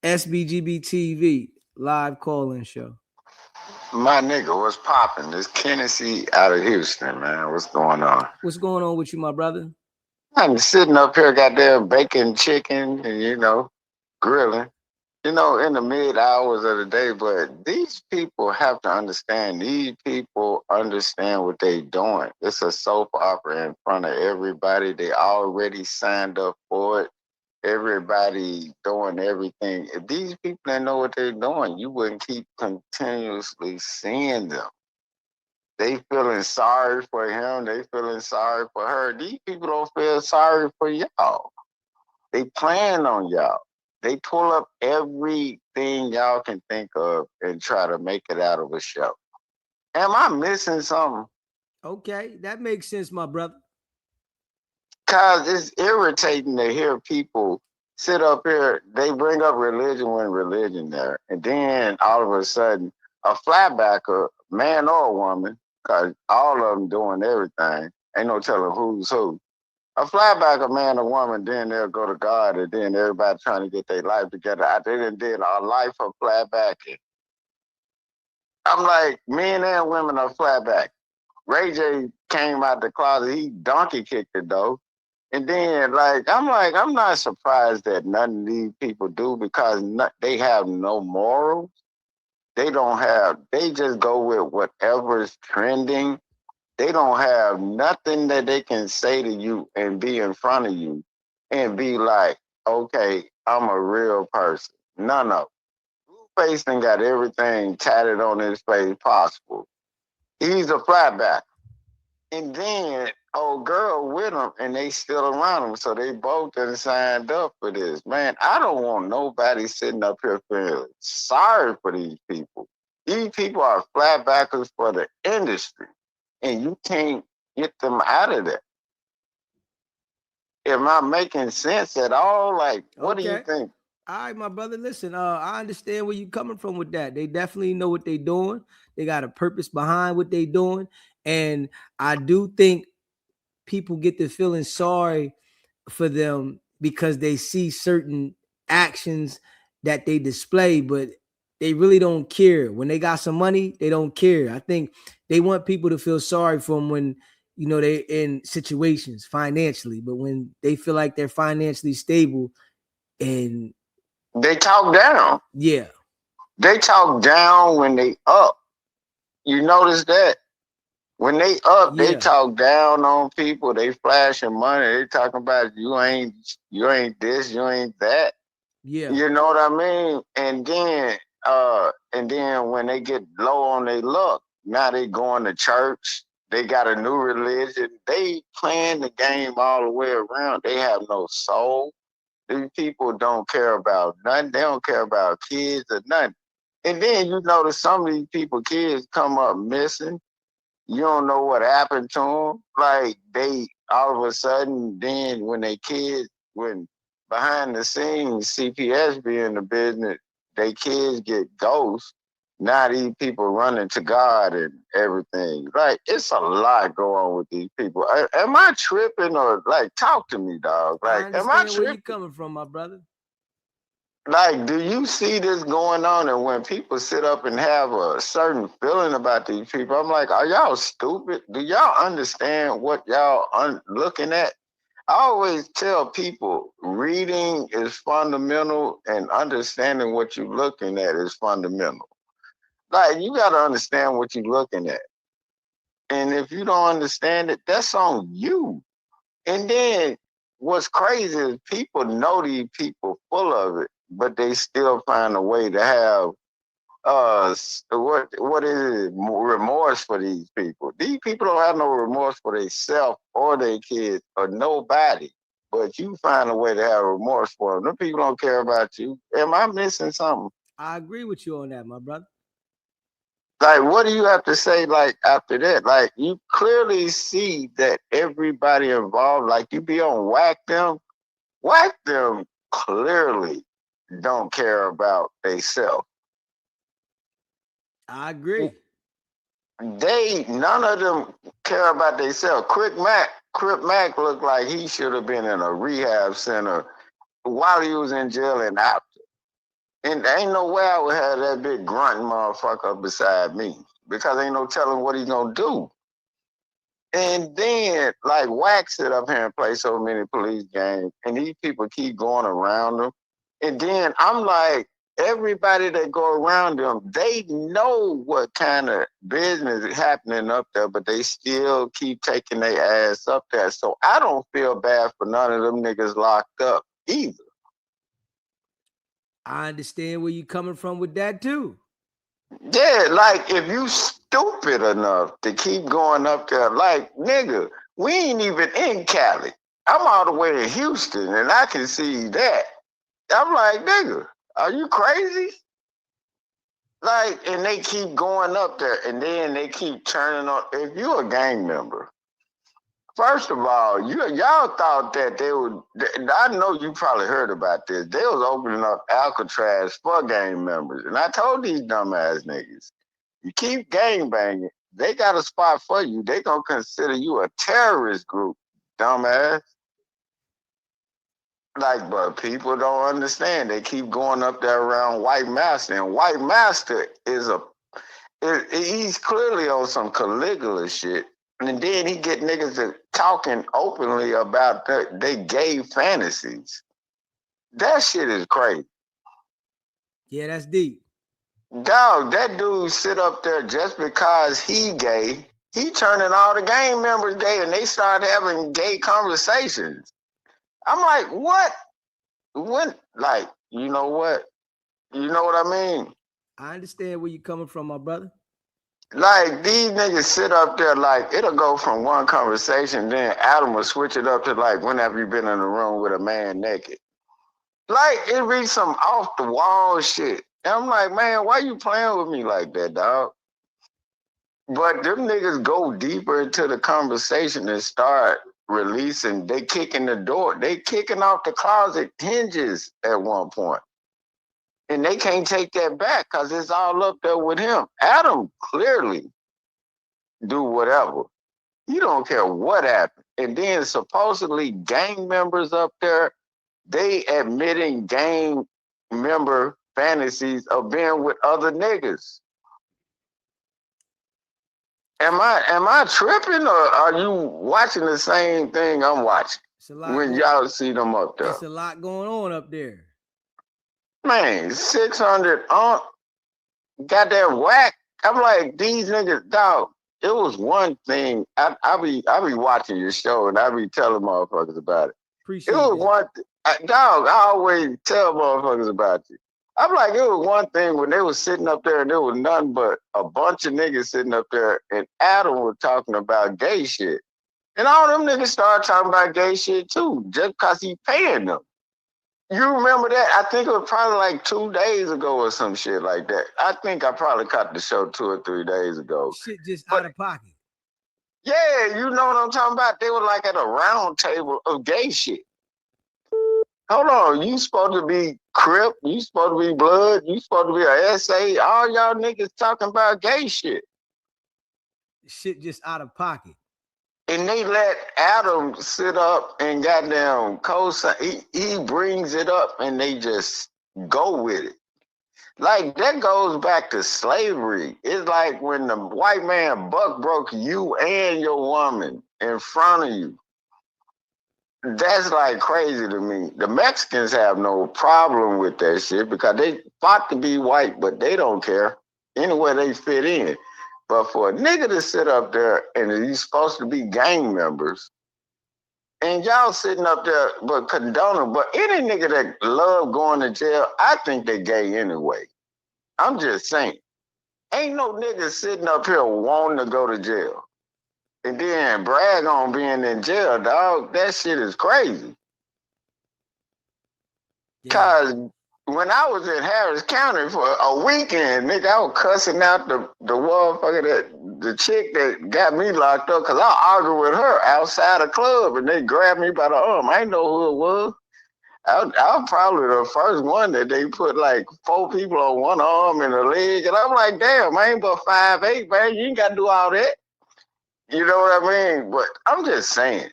SBGB TV live call-in show. My nigga, what's popping? This Tennessee out of Houston, man. What's going on? What's going on with you, my brother? I'm sitting up here, goddamn baking chicken and grilling. In the mid hours of the day, but these people have to understand. These people understand what they doing. It's a soap opera in front of everybody. They already signed up for it. Everybody doing everything. If these people didn't know what they're doing, you wouldn't keep continuously seeing them. They feeling sorry for him. They feeling sorry for her. These people don't feel sorry for y'all. They plan on y'all. They pull up everything y'all can think of and try to make it out of a show. Am I missing something? Okay, that makes sense, my brother. Cause it's irritating to hear people sit up here. They bring up religion when religion there, and then all of a sudden, a flatbacker, man or woman, cause all of them doing everything. Ain't no telling who's who. A flatbacker, man or woman, then they'll go to God, and then everybody trying to get their life together. They done did a life of flatbacking. I'm like, men and women are flatback. Ray J came out the closet. He donkey kicked it though. And then, I'm not surprised that none of these people do because they have no morals. They just go with whatever's trending. They don't have nothing that they can say to you and be in front of you and be like, okay, I'm a real person. None of them. Blueface and got everything tatted on his face possible. He's a flatback. And then old girl with him and they still around him. So they both done signed up for this. Man, I don't want nobody sitting up here feeling sorry for these people. These people are flatbackers for the industry. And you can't get them out of there. Am I making sense at all? Like, what do you Okay. think? All right, my brother. Listen, I understand where you're coming from with that. They definitely know what they're doing. They got a purpose behind what they're doing. And I do think people get to feeling sorry for them because they see certain actions that they display, but they really don't care. When they got some money, they don't care. I think they want people to feel sorry for them when they in situations financially, but when they feel like they're financially stable and They talk down. yeah, They talk down when they up. You notice that? When they up, they yeah, talk down on people. They flashing money. They talking about you ain't this, you ain't that. yeah, You know what I mean? And then when they get low on their luck, now they going to church. They got a new religion. They playing the game all the way around. They have no soul. These people don't care about nothing. They don't care about kids or nothing. And then you notice some of these people, kids come up missing. You don't know what happened to them. Like they all of a sudden, then when they kids, when behind the scenes CPS be in the business, they kids get ghosts. Now these people running to God and everything. Like it's a lot going on with these people. Am I tripping or like talk to me, dog? I Like, am I understand where you're tripping? coming from, my brother. Like, do you see this going on? And when people sit up and have a certain feeling about these people, I'm like, are y'all stupid? Do y'all understand what y'all looking at? I always tell people reading is fundamental and understanding what you're looking at is fundamental. Like, you got to understand what you're looking at. And if you don't understand it, that's on you. And then what's crazy is people know these people full of it, but they still find a way to have what is it, remorse for these people. These people don't have no remorse for themselves or their kids or nobody. But you find a way to have remorse for them. Them people don't care about you. Am I missing something? I agree with you on that, my brother. Like, what do you have to say, like, after that? Like, you clearly see that everybody involved, like, you be on whack them clearly don't care about themselves. I agree. None of them care about themselves. Crip Mac looked like he should have been in a rehab center while he was in jail and out. And there ain't no way I would have that big grunting motherfucker beside me because ain't no telling what he gonna do. And then, like, Wax sit up here and play so many police games, and these people keep going around them. And then I'm like, everybody that go around them, they know what kind of business is happening up there, but they still keep taking their ass up there. So I don't feel bad for none of them niggas locked up either. I understand where you coming from with that too. Yeah, like if you stupid enough to keep going up there, like nigga, we ain't even in Cali. I'm all the way in Houston, and I can see that. I'm like, nigga, are you crazy? Like, and they keep going up there, and then they keep turning on. If you a gang member, first of all, y'all thought that they would. I know you probably heard about this. They was opening up Alcatraz for gang members, and I told these dumbass niggas, you keep gang banging, they got a spot for you. They gonna consider you a terrorist group, dumbass. Like, but people don't understand. They keep going up there around White Master, and White Master he's clearly on some Caligula shit. And then he get niggas to talking openly about they gay fantasies. That shit is crazy. Yeah, that's deep. Dog, that dude sit up there just because he gay. He turning all the gang members gay, and they start having gay conversations. I'm like, what? When? Like, you know what? You know what I mean? I understand where you coming from, my brother. Like, these niggas sit up there, like, it'll go from one conversation, then Adam will switch it up to, like, when have you been in a room with a man naked? Like, it be some off the wall shit. And I'm like, man, why you playing with me like that, dog? But them niggas go deeper into the conversation and start releasing. They kicking the door. They kicking off the closet hinges at one point. And they can't take that back because it's all up there with him. Adam clearly do whatever. He don't care what happened. And then supposedly gang members up there, they admitting gang member fantasies of being with other niggas. Am I tripping, or are you watching the same thing I'm watching when y'all see them up there? It's a lot going on up there. Man, 600 got that whack. I'm like, these niggas, dog. It was one thing. I be watching your show, and I be telling motherfuckers about it. Appreciate it was one dog. I always tell motherfuckers about you. I'm like, it was one thing when they was sitting up there and there was nothing but a bunch of niggas sitting up there, and Adam was talking about gay shit. And all them niggas started talking about gay shit too, just because he paying them. You remember that? I think it was probably like 2 days ago or some shit like that. I think I probably caught the show 2 or 3 days ago. Shit just out of pocket. Yeah, you know what I'm talking about? They were like at a round table of gay shit. Hold on, you supposed to be Crip, you supposed to be Blood, you supposed to be a SA. All y'all niggas talking about gay shit. Shit just out of pocket. And they let Adam sit up and goddamn co-sign. He brings it up and they just go with it. Like, that goes back to slavery. It's like when the white man buck broke you and your woman in front of you. That's like crazy to me. The Mexicans have no problem with that shit because they fought to be white, but they don't care. Anywhere they fit in. But for a nigga to sit up there and he's supposed to be gang members, and y'all sitting up there but condoning, but any nigga that love going to jail, I think they gay anyway. I'm just saying. Ain't no nigga sitting up here wanting to go to jail. And then brag on being in jail, dog. That shit is crazy. Cause when I was in Harris County for a weekend, nigga, I was cussing out the motherfucker, the chick that got me locked up, cause I argued with her outside a club, and they grabbed me by the arm. I didn't know who it was. I was probably the first one that they put like 4 people on one arm and a leg, and I'm like, damn, I ain't but 5'8", man. You ain't got to do all that. You know what I mean? But I'm just saying,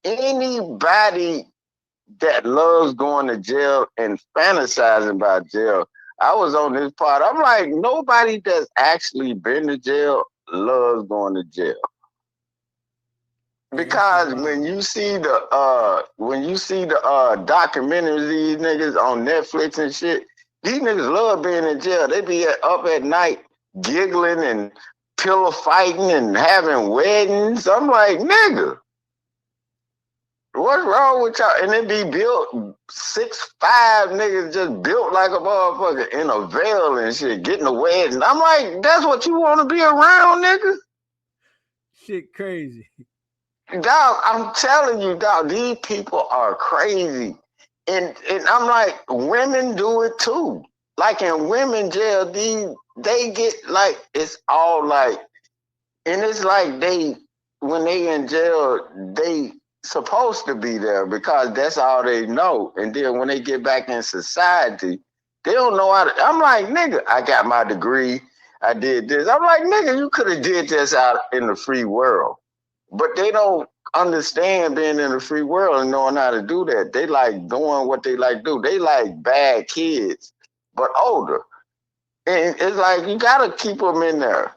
anybody that loves going to jail and fantasizing about jail, I was on this part. I'm like, nobody that's actually been to jail loves going to jail. Yeah, that shit Because wild. when you see the documentaries these niggas on Netflix and shit, these niggas love being in jail. They be up at night giggling and pillow fighting and having weddings. I'm like, nigga, what's wrong with y'all? And it be built 6'5" niggas just built like a motherfucker in a veil and shit, getting a wedding. I'm like, that's what you want to be around, nigga? Shit crazy. Dog, I'm telling you, dog, these people are crazy. And I'm like, women do it too. Like in women jail, they get like, it's all like, and it's like when they in jail, they supposed to be there because that's all they know. And then when they get back in society, they don't know how to. I'm like, nigga, I got my degree. I did this. I'm like, nigga, you could have did this out in the free world. But they don't understand being in the free world and knowing how to do that. They like doing what they like do. They like bad kids, but older. And it's like you gotta keep them in there.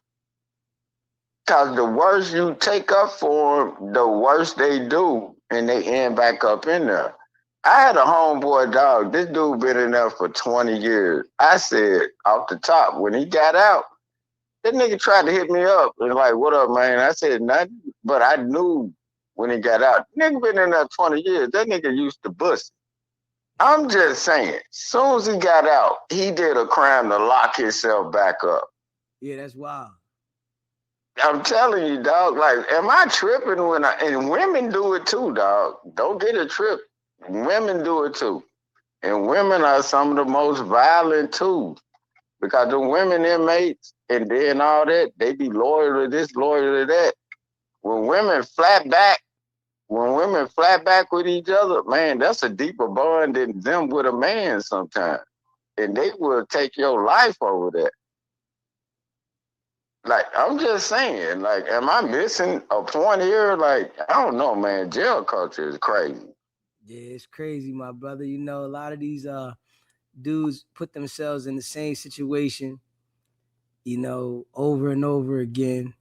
Cause the worse you take up for them, the worse they do, and they end back up in there. I had a homeboy dog. This dude been in there for 20 years. I said off the top when he got out, that nigga tried to hit me up and like, "What up, man?" I said nothing, but I knew when he got out. Nigga been in there 20 years. That nigga used to bust. I'm just saying. Soon as he got out, he did a crime to lock himself back up. Yeah, that's wild. I'm telling you, dog. Like, am I tripping when and women do it too, dog. Don't get it tripped. Women do it too. And women are some of the most violent too. Because the women inmates and then all that, they be loyal to this, loyal to that. When women flat back, when women flat back with each other, man, that's a deeper bond than them with a man sometimes. And they will take your life over that. Like, I'm just saying, like, am I missing a point here? Like, I don't know, man. Jail culture is crazy. Yeah, it's crazy, my brother. You know, a lot of these dudes put themselves in the same situation, over and over again,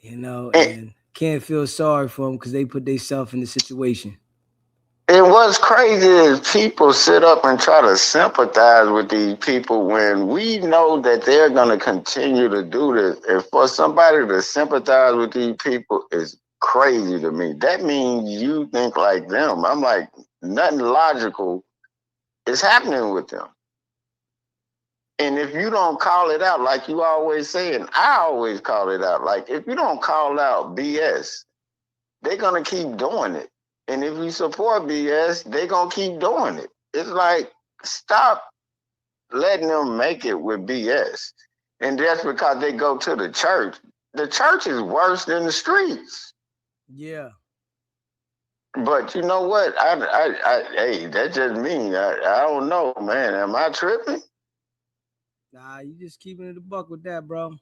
And, and can't feel sorry for them because they put themselves in the situation. and what's crazy is people sit up and try to sympathize with these people when we know that they're going to continue to do this. And for somebody to sympathize with these people is crazy to me. That means you think like them. I'm like, nothing logical is happening with them. And if you don't call it out, like you always say, and I always call it out, like if you don't call out BS, they're gonna keep doing it. And if you support BS, they're gonna keep doing it. It's like stop letting them make it with BS. And that's because they go to the church. The church is worse than the streets. Yeah. But you know what? Hey, that's just me. I don't know, man. Am I tripping? Nah, you just keeping it a buck with that, bro.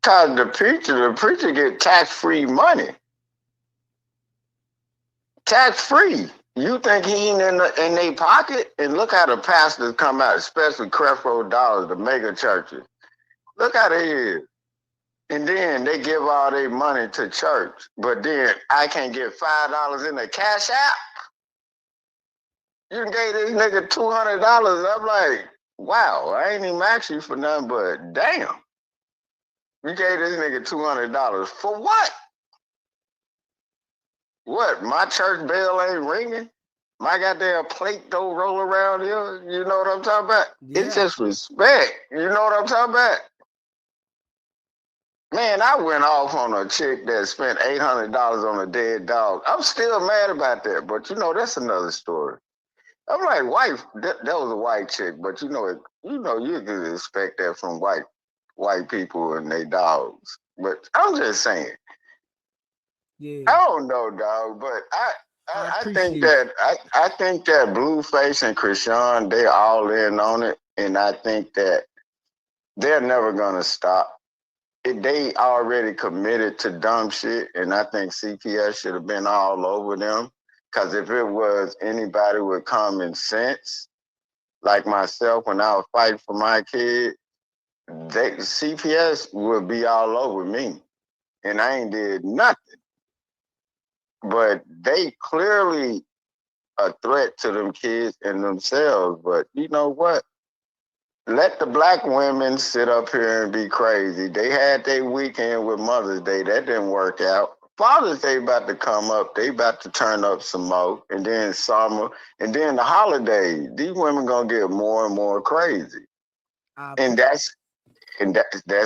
Cause the preacher get tax-free money. Tax-free. You think he ain't in their pocket? And look how the pastors come out, especially Creflo Dollars, the mega churches. Look how they is. And then they give all their money to church. But then I can't get $5 in the cash app. You gave this nigga $200. I'm like, wow, I ain't even asked you for nothing, but damn. You gave this nigga $200 for what? What? My church bell ain't ringing. My goddamn plate don't roll around here. You know what I'm talking about? Yeah. It's just respect. You know what I'm talking about? Man, I went off on a chick that spent $800 on a dead dog. I'm still mad about that, but that's another story. I'm like, wife, that was a white chick, but you can expect that from white people and their dogs. But I'm just saying, Yeah. I don't know, dog, but I think appreciate that I think that Blueface and Krishan, they're all in on it, and I think that they're never gonna stop. They already committed to dumb shit, and I think CPS should have been all over them. Because if it was anybody with common sense, like myself, when I was fighting for my kid, CPS would be all over me, and I ain't did nothing. But they clearly a threat to them kids and themselves. But you know what? Let the black women sit up here and be crazy. They had their weekend with Mother's Day. That didn't work out. Father's Day about to come up. They about to turn up some more. And then summer. And then the holidays. These women gonna get more and more crazy. And that's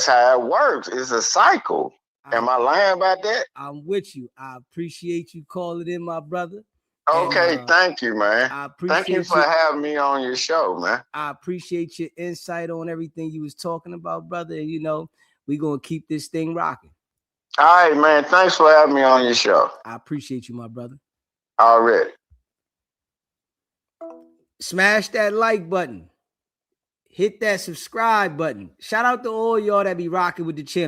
how it works. It's a cycle. Am I lying about that? I'm with you. I appreciate you calling in, my brother. Okay, And, thank you, man. I appreciate Thank you for having me on your show, man. I appreciate your insight on everything you was talking about, brother. And you know, we gonna keep this thing rocking. All right, man. Thanks for having me on your show. I appreciate you, my brother. Already. Smash that like button. Hit that subscribe button. Shout out to all y'all that be rocking with the channel.